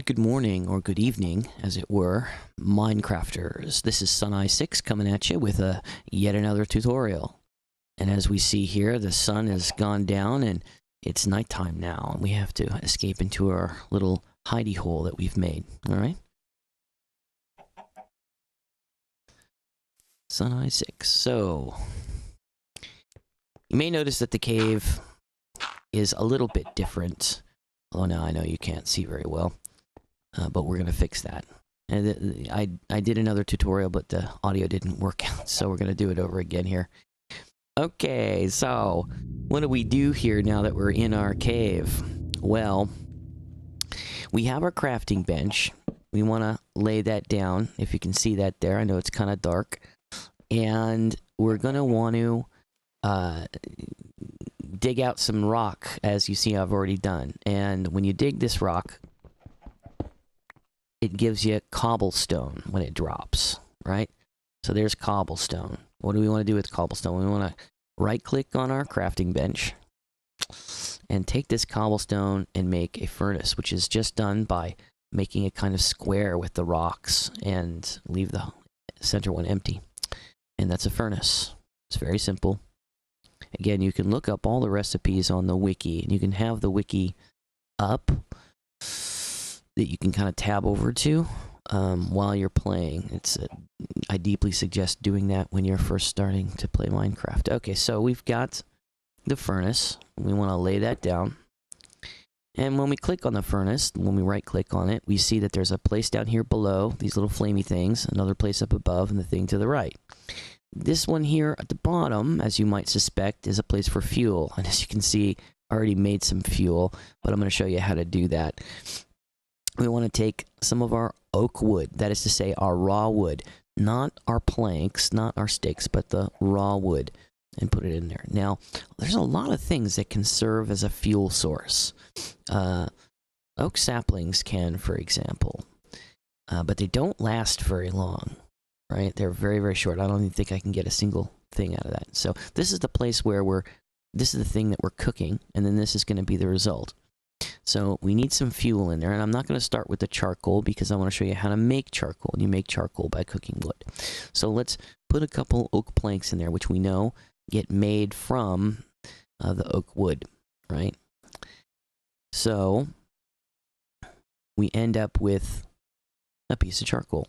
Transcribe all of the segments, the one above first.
And good morning, or good evening, as it were, Minecrafters. This is suneye6 coming at you with yet another tutorial. And as we see here, the sun has gone down and it's nighttime now. We have to escape into our little hidey hole that we've made, alright? Suneye6. So, you may notice that the cave is a little bit different. Oh, now I know you can't see very well. But we're going to fix that. And I did another tutorial, but the audio didn't work out, so we're going to do it over again here. Okay, so what do we do here now that we're in our cave? Well, we have our crafting bench. We want to lay that down, if you can see that there. I know it's kind of dark. And we're going to want to dig out some rock, as you see I've already done. And when you dig this rock, it gives you cobblestone when it drops, right? So there's cobblestone. What do we want to do with cobblestone? We want to right-click on our crafting bench and take this cobblestone and make a furnace, which is just done by making a kind of square with the rocks and leave the center one empty. And that's a furnace. It's very simple. Again, you can look up all the recipes on the wiki, and you can have the wiki up that you can kind of tab over to while you're playing. I deeply suggest doing that when you're first starting to play Minecraft. Okay, so we've got the furnace. We want to lay that down. And when we click on the furnace, when we right-click on it, we see that there's a place down here below, these little flamey things, another place up above, and the thing to the right. This one here at the bottom, as you might suspect, is a place for fuel. And as you can see, I already made some fuel, but I'm going to show you how to do that. We want to take some of our oak wood, that is to say our raw wood, not our planks, not our sticks, but the raw wood, and put it in there. Now, there's a lot of things that can serve as a fuel source. Oak saplings can, for example, but they don't last very long, right? They're very, very short. I don't even think I can get a single thing out of that. So this is the place where this is the thing that we're cooking, and then this is going to be the result. So we need some fuel in there, and I'm not going to start with the charcoal because I want to show you how to make charcoal. You make charcoal by cooking wood. So let's put a couple oak planks in there, which we know get made from the oak wood, right? So we end up with a piece of charcoal.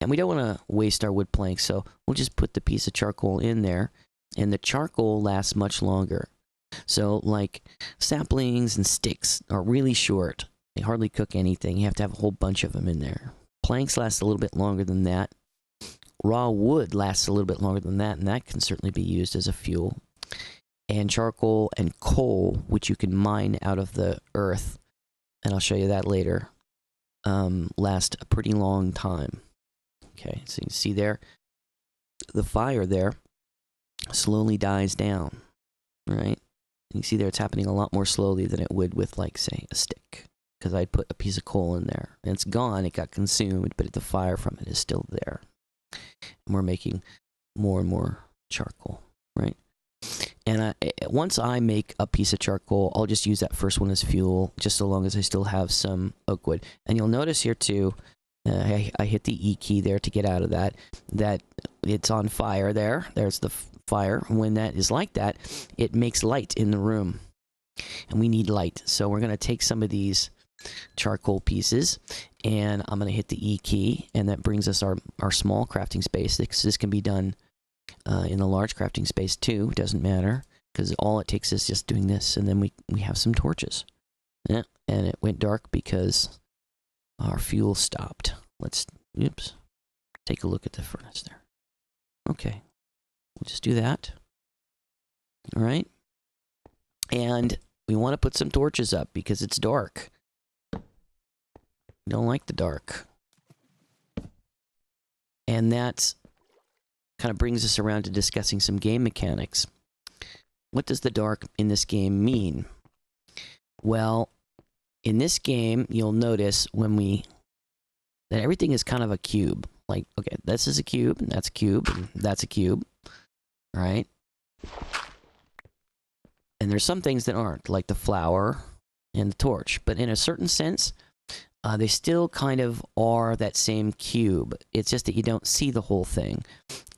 And we don't want to waste our wood planks, so we'll just put the piece of charcoal in there, and the charcoal lasts much longer. So, like, saplings and sticks are really short. They hardly cook anything. You have to have a whole bunch of them in there. Planks last a little bit longer than that. Raw wood lasts a little bit longer than that, and that can certainly be used as a fuel. And charcoal and coal, which you can mine out of the earth, and I'll show you that later, last a pretty long time. Okay, so you can see there, the fire there slowly dies down, right? You see there it's happening a lot more slowly than it would with, like, say, a stick. Because I put a piece of coal in there. And it's gone, it got consumed, but the fire from it is still there. And we're making more and more charcoal, right? And once I make a piece of charcoal, I'll just use that first one as fuel, just so long as I still have some oak wood. And you'll notice here, too, I hit the E key there to get out of that it's on fire there. There's the fire. When that is like that, it makes light in the room, and we need light. So we're going to take some of these charcoal pieces, and I'm going to hit the E key, and that brings us our small crafting space. This can be done in the large crafting space too. Doesn't matter, because all it takes is just doing this, and then we have some torches. Yeah, and it went dark because our fuel stopped. Let's take a look at the furnace there. Okay. We'll just do that. All right. And we want to put some torches up because it's dark. We don't like the dark. And that kind of brings us around to discussing some game mechanics. What does the dark in this game mean? Well, in this game, you'll notice that everything is kind of a cube. Like, okay, this is a cube, and that's a cube, and that's a cube. Right? And there's some things that aren't, like the flower and the torch. But in a certain sense, they still kind of are that same cube. It's just that you don't see the whole thing.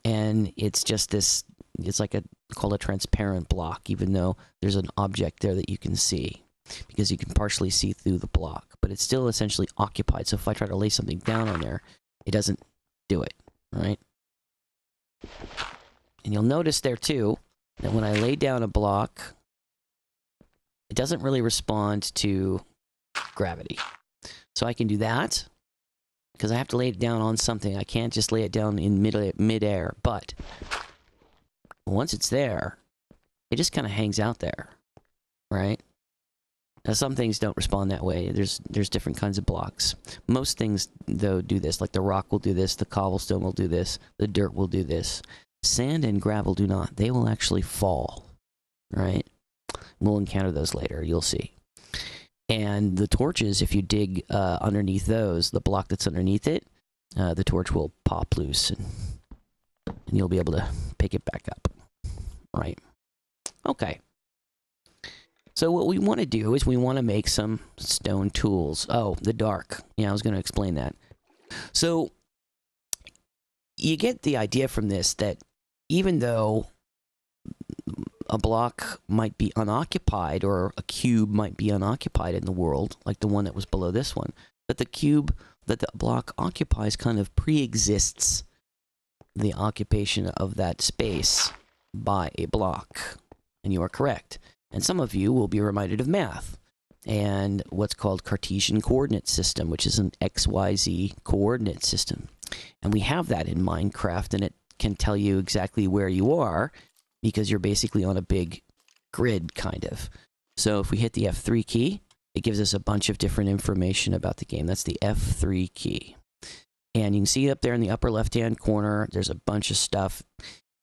And it's just this, it's like called a transparent block, even though there's an object there that you can see, because you can partially see through the block, but it's still essentially occupied. So if I try to lay something down on there, it doesn't do it, right? And you'll notice there too, that when I lay down a block, it doesn't really respond to gravity. So I can do that, because I have to lay it down on something. I can't just lay it down in mid-air, but once it's there, it just kind of hangs out there, right? Now, some things don't respond that way. There's different kinds of blocks. Most things, though, do this. Like the rock will do this, the cobblestone will do this, the dirt will do this. Sand and gravel do not. They will actually fall, right? We'll encounter those later, you'll see. And the torches, if you dig underneath those, the block that's underneath it, the torch will pop loose, and you'll be able to pick it back up, right? Okay. So what we want to do is we want to make some stone tools. Oh, the dark. Yeah, I was going to explain that. So you get the idea from this that even though a block might be unoccupied, or a cube might be unoccupied in the world, like the one that was below this one, that the cube that the block occupies kind of pre-exists the occupation of that space by a block. And you are correct. And some of you will be reminded of math and what's called Cartesian coordinate system, which is an XYZ coordinate system. And we have that in Minecraft, and it can tell you exactly where you are, because you're basically on a big grid, kind of. So if we hit the F3 key, it gives us a bunch of different information about the game. That's the F3 key. And you can see up there in the upper left-hand corner, there's a bunch of stuff.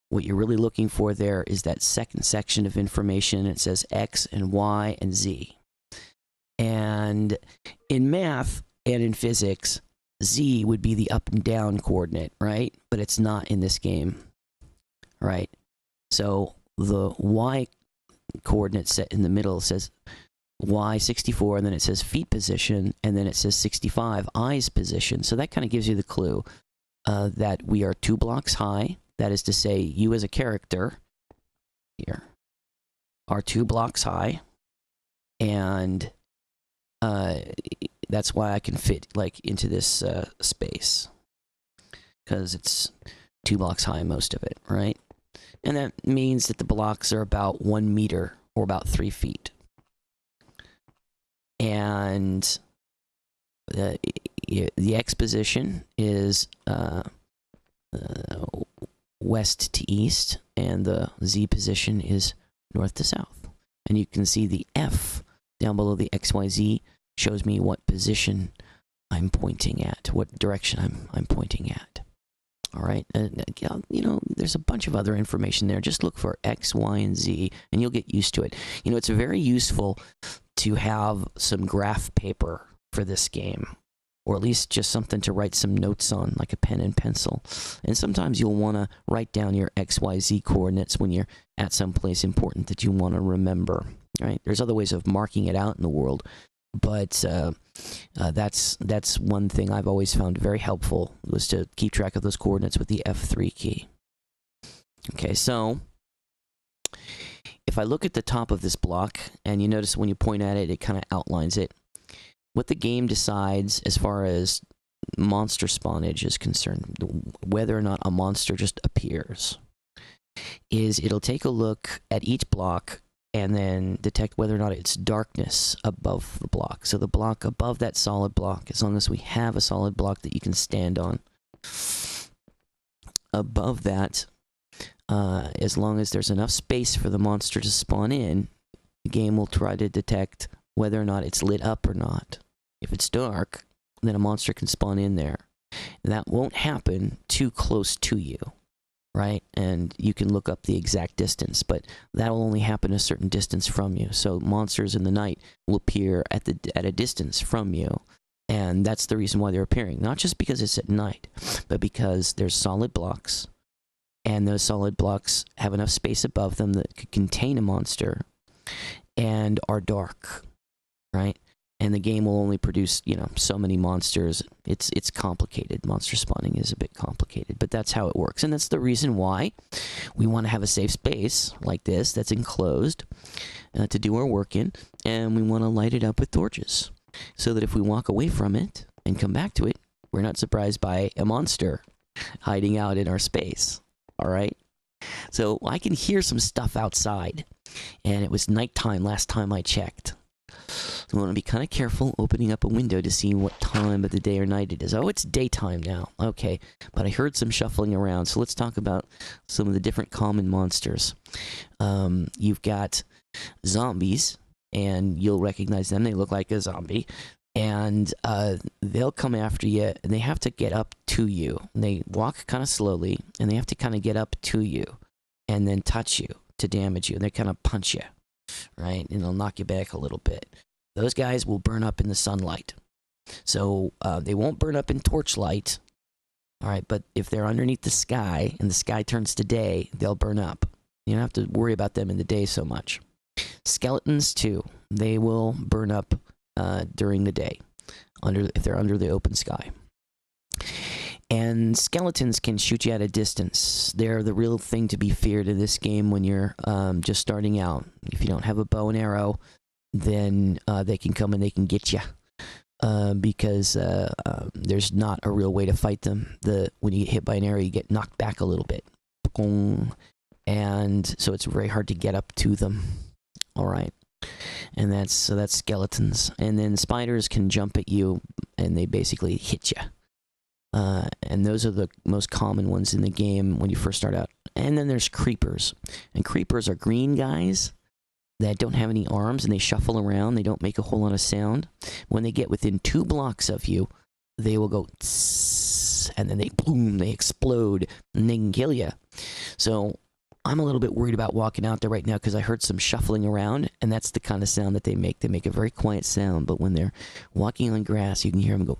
What you're really looking for there is that second section of information. It says X and Y and Z. And in math and in physics, Z would be the up and down coordinate, right? But it's not in this game, right? So the Y coordinate set in the middle says Y 64, and then it says feet position, and then it says 65, eyes position. So that kind of gives you the clue that we are 2 blocks high. That is to say, you as a character here are 2 blocks high, and that's why I can fit like into this space, because it's 2 blocks high, most of it, right? And that means that the blocks are about 1 meter, or about 3 feet. And the X position is west to east, and the Z position is north to south. And you can see the F down below the XYZ shows me what position I'm pointing at, what direction I'm pointing at. All right, you know, there's a bunch of other information there. Just look for X, Y, and Z, and you'll get used to it. You know, it's very useful to have some graph paper for this game, or at least just something to write some notes on, like a pen and pencil. And sometimes you'll want to write down your XYZ coordinates when you're at some place important that you want to remember, right? There's other ways of marking it out in the world, but that's one thing I've always found very helpful, was to keep track of those coordinates with the F3 key. Okay, so if I look at the top of this block, and you notice when you point at it, it kind of outlines it. What the game decides as far as monster spawnage is concerned, whether or not a monster just appears, is it'll take a look at each block and then detect whether or not it's darkness above the block. So the block above that solid block, as long as we have a solid block that you can stand on, above that, as long as there's enough space for the monster to spawn in, the game will try to detect whether or not it's lit up or not. If it's dark, then a monster can spawn in there. That won't happen too close to you, right? And you can look up the exact distance, but that will only happen a certain distance from you. So monsters in the night will appear at a distance from you, and that's the reason why they're appearing. Not just because it's at night, but because there's solid blocks, and those solid blocks have enough space above them that could contain a monster, and are dark, right? and the game will only produce, you know, so many monsters. It's complicated. Monster spawning is a bit complicated, but that's how it works, and that's the reason why we want to have a safe space like this that's enclosed to do our work in, and we want to light it up with torches so that if we walk away from it and come back to it, we're not surprised by a monster hiding out in our space. All right? So I can hear some stuff outside, and it was nighttime last time I checked. So I want to be kind of careful opening up a window to see what time of the day or night it is. Oh, it's daytime now. Okay, but I heard some shuffling around, so let's talk about some of the different common monsters. You've got zombies, and you'll recognize them. They look like a zombie, and they'll come after you, and they have to get up to you. And they walk kind of slowly, and they have to kind of get up to you and then touch you to damage you. And they kind of punch you, right? And they'll knock you back a little bit. Those guys will burn up in the sunlight. So they won't burn up in torchlight, all right? But if they're underneath the sky and the sky turns to day, they'll burn up. You don't have to worry about them in the day so much. Skeletons, too. They will burn up during the day if they're under the open sky. And skeletons can shoot you at a distance. They're the real thing to be feared in this game when you're just starting out. If you don't have a bow and arrow, then they can come and they can get you. Because there's not a real way to fight them. When you get hit by an arrow, you get knocked back a little bit. And so it's very hard to get up to them. All right. And that's skeletons. And then spiders can jump at you, and they basically hit you. And those are the most common ones in the game when you first start out. And then there's creepers. And creepers are green guys that don't have any arms, and they shuffle around. They don't make a whole lot of sound. When they get within 2 blocks of you, they will go tss, and then they explode, and they can kill you. So I'm a little bit worried about walking out there right now because I heard some shuffling around, and that's the kind of sound that they make. They make a very quiet sound, but when they're walking on grass, you can hear them go.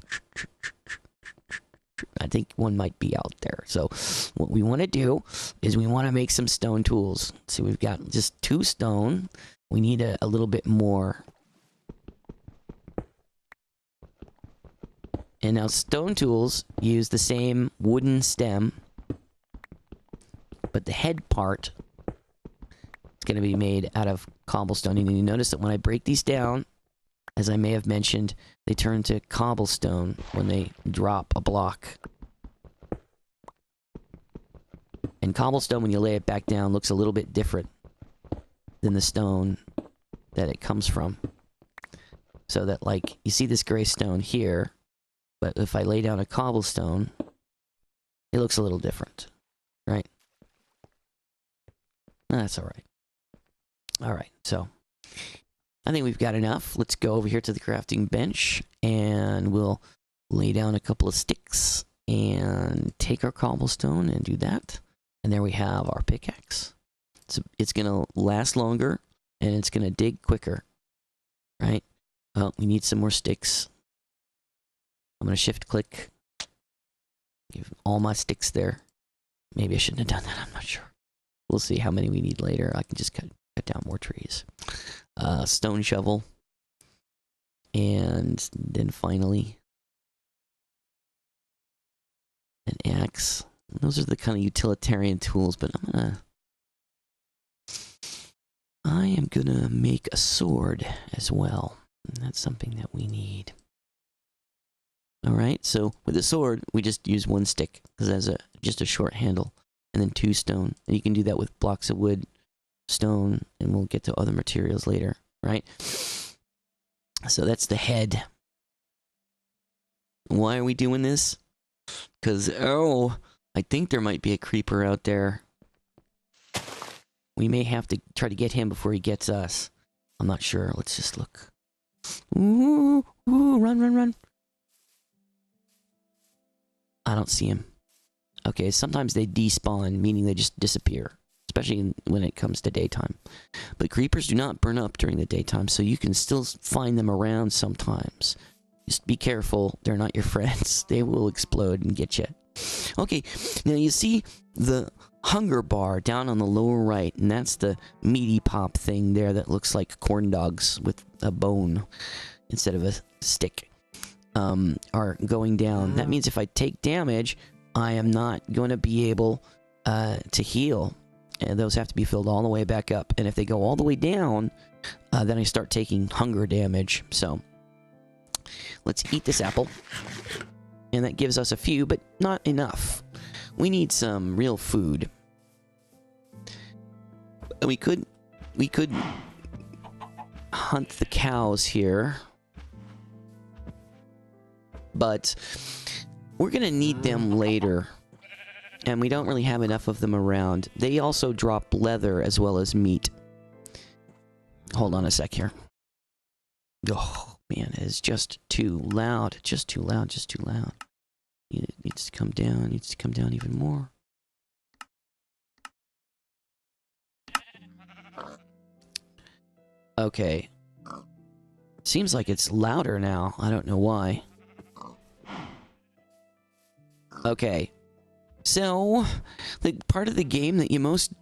I think one might be out there. So what we want to do is we want to make some stone tools. So we've got just 2 stone. We need a little bit more. And now stone tools use the same wooden stem, but the head part is going to be made out of cobblestone. And you notice that when I break these down, as I may have mentioned, they turn to cobblestone when they drop a block. And cobblestone, when you lay it back down, looks a little bit different than the stone that it comes from. So that, like, you see this gray stone here, but if I lay down a cobblestone, it looks a little different, right? That's alright. Alright, so I think we've got enough. Let's go over here to the crafting bench, and we'll lay down a couple of sticks and take our cobblestone and do that. And there we have our pickaxe. So it's going to last longer, and it's going to dig quicker, right? Well, we need some more sticks. I'm going to shift click. Give all my sticks there. Maybe I shouldn't have done that. I'm not sure. We'll see how many we need later. I can just cut down more trees. Stone shovel. And then finally an axe. Those are the kind of utilitarian tools, but I am gonna make a sword as well. And that's something that we need. Alright, so with the sword, we just use 1 stick, because it has just a short handle, and then 2 stone. And you can do that with blocks of wood, stone, and we'll get to other materials later, right? So that's the head. Why are we doing this? Because, I think there might be a creeper out there. We may have to try to get him before he gets us. I'm not sure. Let's just look. Ooh, run. I don't see him. Okay, sometimes they despawn, meaning they just disappear. Especially when it comes to daytime. But creepers do not burn up during the daytime, so you can still find them around sometimes. Just be careful. They're not your friends. They will explode and get you. Okay, now you see the hunger bar down on the lower right, and that's the meaty pop thing there that looks like corn dogs with a bone. instead of a stick, are going down. That means if I take damage, I am not going to be able to heal. And those have to be filled all the way back up. And if they go all the way down, then I start taking hunger damage. So, let's eat this apple. And that gives us a few, but not enough. We need some real food. And we could hunt the cows here. But we're going to need them later. And we don't really have enough of them around. They also drop leather as well as meat. Hold on a sec here. Oh, man, it is just too loud. Just too loud, just too loud. It needs to come down. It needs to come down even more. Okay. Seems like it's louder now. I don't know why. Okay. So, the part of the game that you most,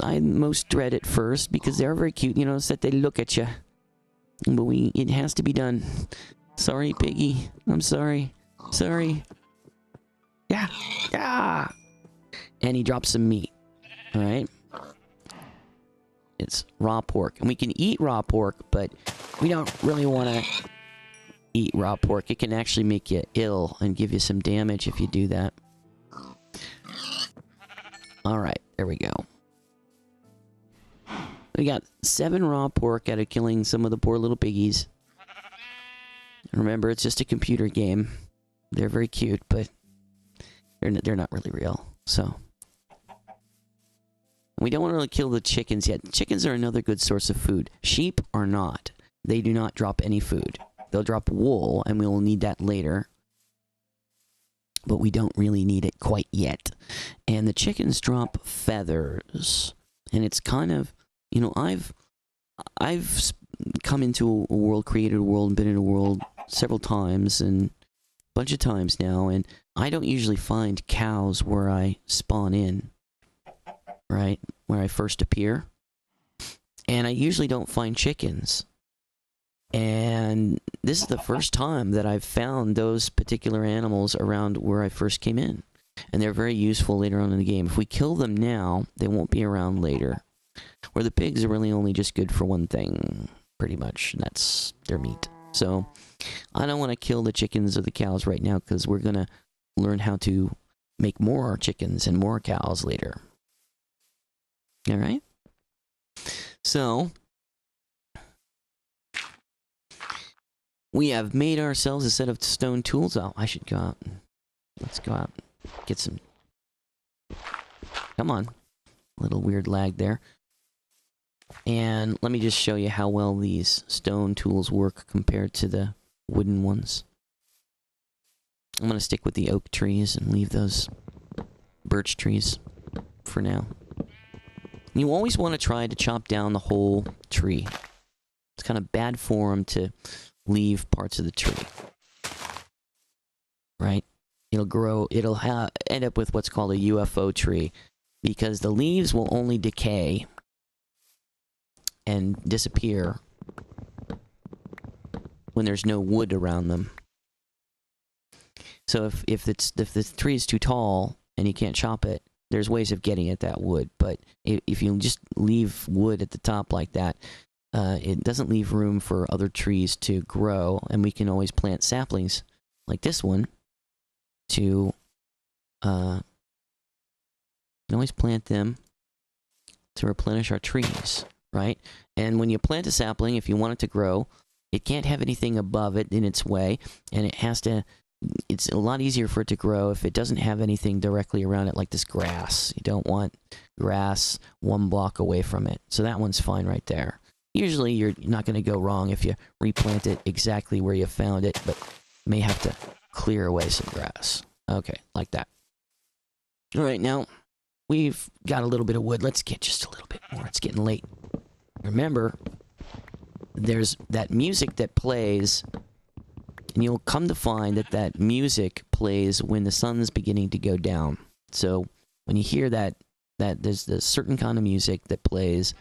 I most dread at first, because they're very cute, is that they look at you. But it has to be done. Sorry, piggy. I'm sorry. Sorry. Yeah. Yeah. And he drops some meat. Alright. It's raw pork. And we can eat raw pork, but we don't really want to eat raw pork. It can actually make you ill and give you some damage if you do that. Alright, there we go. We got 7 raw pork out of killing some of the poor little piggies. Remember, it's just a computer game. They're very cute, but they're not really real, so. We don't want to really kill the chickens yet. Chickens are another good source of food. Sheep are not. They do not drop any food. They'll drop wool, and we will need that later. But we don't really need it quite yet. And the chickens drop feathers. And it's kind of, I've come into a world, created a world, and been in a world several times, and a bunch of times now, and I don't usually find cows where I spawn in, right? Where I first appear. And I usually don't find chickens. And this is the first time that I've found those particular animals around where I first came in. And they're very useful later on in the game. If we kill them now, they won't be around later. Where the pigs are really only just good for one thing, pretty much, and that's their meat. So, I don't want to kill the chickens or the cows right now, because we're going to learn how to make more chickens and more cows later. Alright? So, we have made ourselves a set of stone tools. Oh, I should go out. Let's go out and get some. Come on. A little weird lag there. And let me just show you how well these stone tools work compared to the wooden ones. I'm going to stick with the oak trees and leave those birch trees for now. You always want to try to chop down the whole tree. It's kind of bad form to leave parts of the tree. Right? It'll grow, it'll end up with what's called a UFO tree, because the leaves will only decay and disappear when there's no wood around them. So if the tree is too tall and you can't chop it, there's ways of getting at that wood. But if you just leave wood at the top like that, it doesn't leave room for other trees to grow, and we can always plant saplings like this one to always plant them to replenish our trees, right? And when you plant a sapling, if you want it to grow, it can't have anything above it in its way, and it has to. It's a lot easier for it to grow if it doesn't have anything directly around it, like this grass. You don't want grass 1 block away from it. So that one's fine right there. Usually you're not going to go wrong if you replant it exactly where you found it, but you may have to clear away some grass. Okay, like that. Alright, now we've got a little bit of wood. Let's get just a little bit more. It's getting late. Remember, there's that music that plays. And you'll come to find that that music plays when the sun's beginning to go down. So when you hear that there's this certain kind of music that plays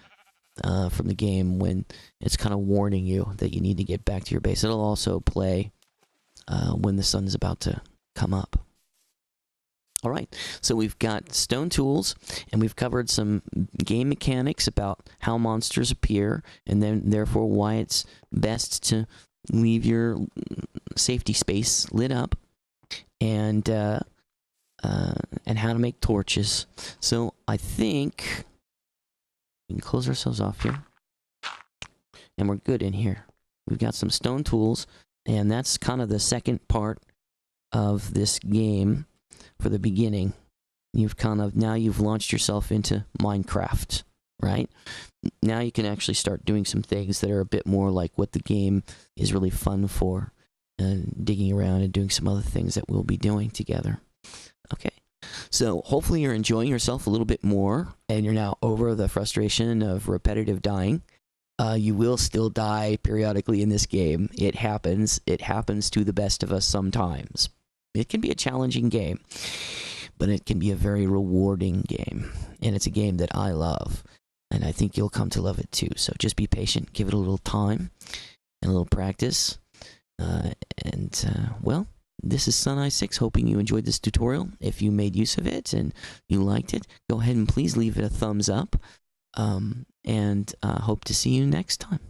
from the game when it's kind of warning you that you need to get back to your base. It'll also play when the sun is about to come up. All right, so we've got stone tools, and we've covered some game mechanics about how monsters appear, and then therefore why it's best to leave your safety space lit up, and how to make torches. So I think we can close ourselves off here, and we're good in here. We've got some stone tools, and that's kind of the second part of this game. For the beginning, now you've launched yourself into Minecraft, right? Now you can actually start doing some things that are a bit more like what the game is really fun for, and digging around and doing some other things that we'll be doing together. Okay, so hopefully you're enjoying yourself a little bit more, and you're now over the frustration of repetitive dying. You will still die periodically in this game. It happens. It happens to the best of us sometimes. It can be a challenging game, but it can be a very rewarding game. And it's a game that I love, and I think you'll come to love it too. So just be patient, give it a little time, and a little practice. Well, this is suneye6, hoping you enjoyed this tutorial. If you made use of it and you liked it, go ahead and please leave it a thumbs up. And hope to see you next time.